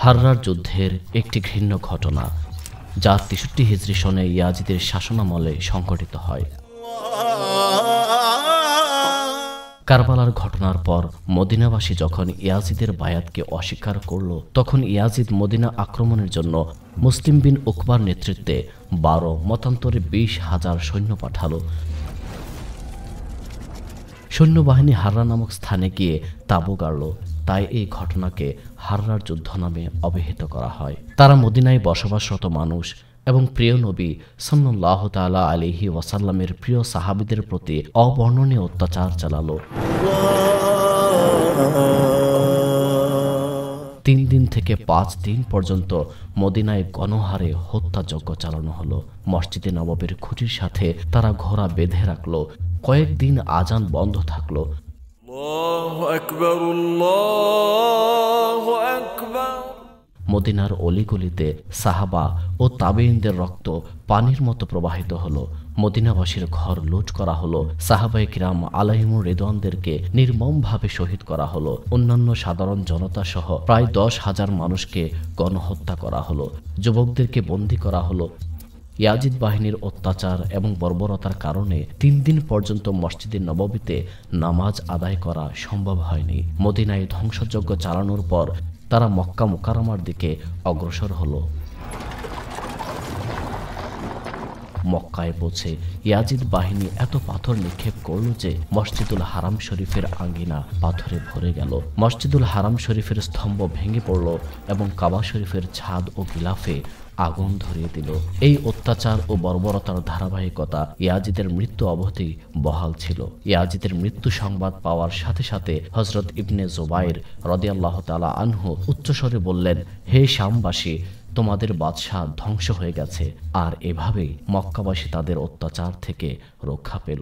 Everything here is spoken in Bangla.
হাররার যুদ্ধের একটি ঘৃণ্য ঘটনা, যা ৬৩ হিজরি সনে ইয়াজিদের শাসনামলে সংঘটিত হয়। কারবালার ঘটনার পর মদিনাবাসী যখন ইয়াজিদের বায়াতকে অস্বীকার করল, তখন ইয়াজিদ মদিনা আক্রমণের জন্য মুসলিম বিন উকবার নেতৃত্বে ১২ মতান্তরে ২০,০০০ সৈন্য পাঠালো। সৈন্যবাহিনী হাররা নামক স্থানে গিয়ে তাঁবু গাড়ল, তাই এই ঘটনাকে হাররার যুদ্ধ নামে অভিহিত করা হয়। তারা মদিনায় বসবাসরত মানুষ এবং প্রিয় নবী সাল্লাল্লাহু তাআলা আলাইহি ওয়াসাল্লামের প্রিয় সাহাবীদের প্রতি অবর্ণনীয় অত্যাচার চালালো। ৩ দিন থেকে ৫ দিন পর্যন্ত মদিনায় গণহারে হত্যাযজ্ঞ চালানো হলো। মসজিদে নববীর খুঁটির সাথে তারা ঘোড়া বেঁধে রাখলো। কয়েকদিন আজান বন্ধ থাকলো। মদিনার অলিগলিতে সাহাবা ও তাবেঈনদের রক্ত পানির মতো প্রবাহিত হলো। মদিনাবাসীর ঘর লুট করা হলো। সাহাবায়ে কিরাম আলাইহিমুর রিদওয়ানদেরকে নির্মমভাবে শহীদ করা হলো। অন্যান্য সাধারণ জনতা সহ প্রায় ১০,০০০ মানুষকে গণহত্যা করা হলো। যুবকদেরকে বন্দী করা হলো। ইয়াজিদ বাহিনীর অত্যাচার এবং বর্বরতার কারণে ৩ দিন পর্যন্ত মসজিদে নববীতে নামাজ আদায় করা সম্ভব হয়নি। মদিনায় ধ্বংসযজ্ঞ চালানোর পর তারা মক্কা মুকাররমার দিকে অগ্রসর হলো। মক্কায় পৌঁছে ইয়াজিদ বাহিনী এত পাথর নিক্ষেপ করল যে মসজিদুল হারাম শরীফের আঙ্গিনা পাথরে ভরে গেল। মসজিদুল হারাম শরীফের স্তম্ভ ভেঙে পড়ল এবং কাবা শরীফের ছাদ ও গিলাফে আগুন ধরিয়ে দিল। এই অত্যাচার ও বর্বরতার ধারাবাহিকতা ইয়াজিদের মৃত্যু অবধি বহাল ছিল। ইয়াজিদের মৃত্যু সংবাদ পাওয়ার সাথে সাথে হযরত ইবনে জুবাইর রাদিয়াল্লাহু তাআলা আনহু উচ্চস্বরে বললেন, হে শামবাসী, তোমাদের বাদশাহ ধ্বংস হয়ে গেছে। আর এভাবেই মক্কাবাসী তাদের অত্যাচার থেকে রক্ষা পেল।